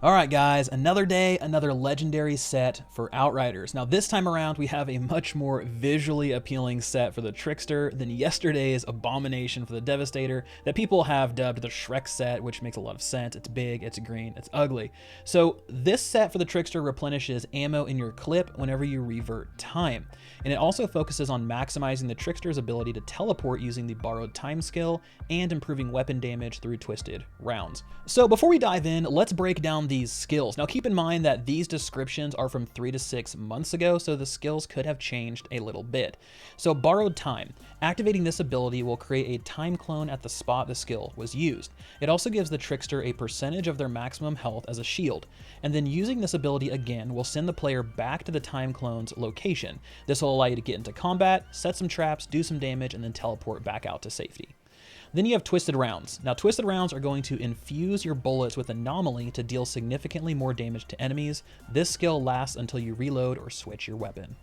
All right, guys, another day, another legendary set for Outriders. Now, this time around, we have a much more visually appealing set for the Trickster than yesterday's abomination for the Devastator that people have dubbed the Shrek set, which makes a lot of sense. It's big, it's green, it's ugly. So this set for the Trickster replenishes ammo in your clip whenever you revert time. And it also focuses on maximizing the Trickster's ability to teleport using the borrowed time skill and improving weapon damage through twisted rounds. So before we dive in, let's break down these skills. Now keep in mind that these descriptions are from 3 to 6 months ago, so the skills could have changed a little bit. So borrowed time. Activating this ability will create a time clone at the spot the skill was used. It also gives the Trickster a percentage of their maximum health as a shield. And then using this ability again will send the player back to the time clone's location. This will allow you to get into combat, set some traps, do some damage, and then teleport back out to safety. Then you have Twisted Rounds. Now, Twisted Rounds are going to infuse your bullets with Anomaly to deal significantly more damage to enemies. This skill lasts until you reload or switch your weapon.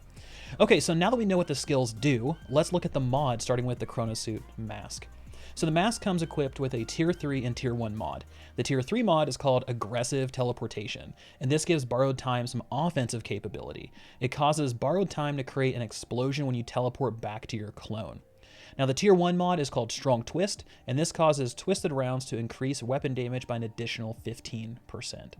Okay, so now that we know what the skills do, let's look at the mod, starting with the Chronosuit mask. So the mask comes equipped with a Tier 3 and Tier 1 mod. The Tier 3 mod is called Aggressive Teleportation, and this gives Borrowed Time some offensive capability. It causes Borrowed Time to create an explosion when you teleport back to your clone. Now the Tier 1 mod is called Strong Twist, and this causes twisted rounds to increase weapon damage by an additional 15%.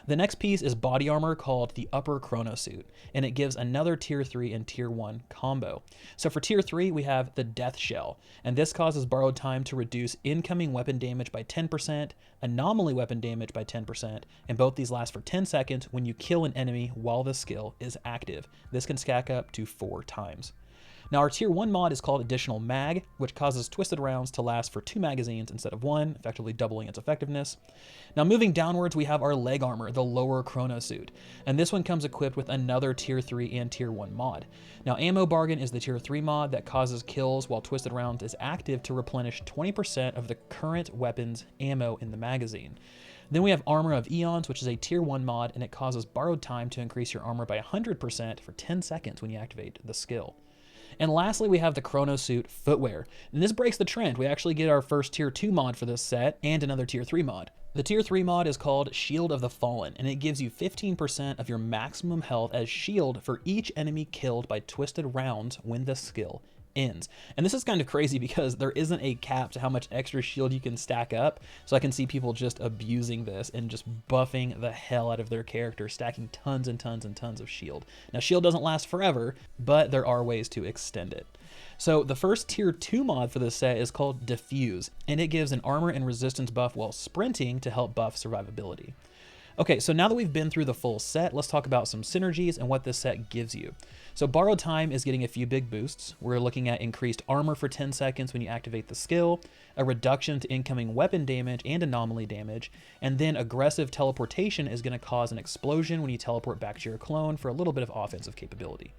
The next piece is body armor called the Upper Chronosuit, and it gives another Tier 3 and Tier 1 combo. So for Tier 3, we have the Death Shell, and this causes Borrowed Time to reduce incoming weapon damage by 10%, Anomaly weapon damage by 10%, and both these last for 10 seconds when you kill an enemy while the skill is active. This can stack up to 4 times. Now our Tier 1 mod is called Additional Mag, which causes twisted rounds to last for 2 magazines instead of 1, effectively doubling its effectiveness. Now moving downwards, we have our leg armor, the Lower Chronosuit, and this one comes equipped with another Tier 3 and Tier 1 mod. Now Ammo Bargain is the Tier 3 mod that causes kills while twisted rounds is active to replenish 20% of the current weapon's ammo in the magazine. Then we have Armor of Eons, which is a Tier 1 mod, and it causes Borrowed Time to increase your armor by 100% for 10 seconds when you activate the skill. And lastly, we have the Chronosuit footwear. And this breaks the trend. We actually get our first Tier 2 mod for this set and another Tier 3 mod. The Tier 3 mod is called Shield of the Fallen, and it gives you 15% of your maximum health as shield for each enemy killed by twisted rounds when the skill ends. And this is kind of crazy because there isn't a cap to how much extra shield you can stack up, so I can see people just abusing this and just buffing the hell out of their character, stacking tons and tons and tons of shield. Now shield doesn't last forever, but there are ways to extend it. So the first Tier 2 mod for this set is called Diffuse, and it gives an armor and resistance buff while sprinting to help buff survivability. Okay, so now that we've been through the full set, let's talk about some synergies and what this set gives you. So Borrowed Time is getting a few big boosts. We're looking at increased armor for 10 seconds when you activate the skill, a reduction to incoming weapon damage and anomaly damage, and then Aggressive Teleportation is going to cause an explosion when you teleport back to your clone for a little bit of offensive capability.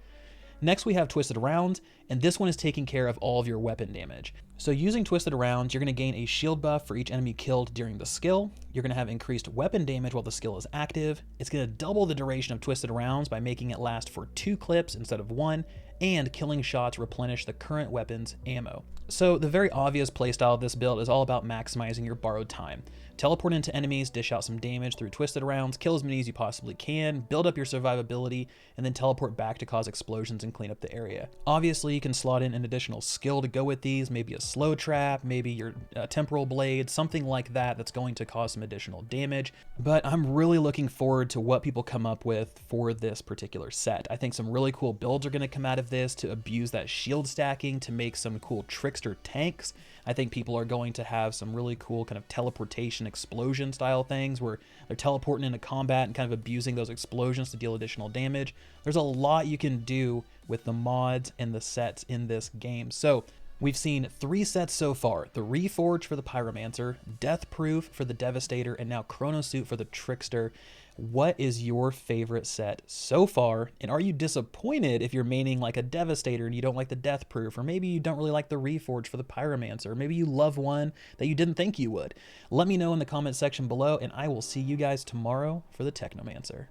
Next we have Twisted Rounds, and this one is taking care of all of your weapon damage. So using Twisted Rounds, you're going to gain a shield buff for each enemy killed during the skill. You're going to have increased weapon damage while the skill is active. It's going to double the duration of Twisted Rounds by making it last for 2 clips instead of 1, and killing shots replenish the current weapon's ammo. So the very obvious playstyle of this build is all about maximizing your borrowed time. Teleport into enemies, dish out some damage through twisted rounds, kill as many as you possibly can, build up your survivability, and then teleport back to cause explosions and clean up the area. Obviously, you can slot in an additional skill to go with these, maybe a slow trap, maybe your temporal blade, something like that that's going to cause some additional damage. But I'm really looking forward to what people come up with for this particular set. I think some really cool builds are going to come out of this to abuse that shield stacking, to make some cool Trickster tanks. I think people are going to have some really cool kind of teleportation explosion style things where they're teleporting into combat and kind of abusing those explosions to deal additional damage. There's a lot you can do with the mods and the sets in this game. So we've seen 3 sets so far: the Reforge for the Pyromancer, Death Proof for the Devastator, and now Chronosuit for the Trickster. What is your favorite set so far? And are you disappointed if you're maining like a Devastator and you don't like the Death Proof, or maybe you don't really like the Reforge for the Pyromancer, or maybe you love one that you didn't think you would? Let me know in the comment section below, and I will see you guys tomorrow for the Technomancer.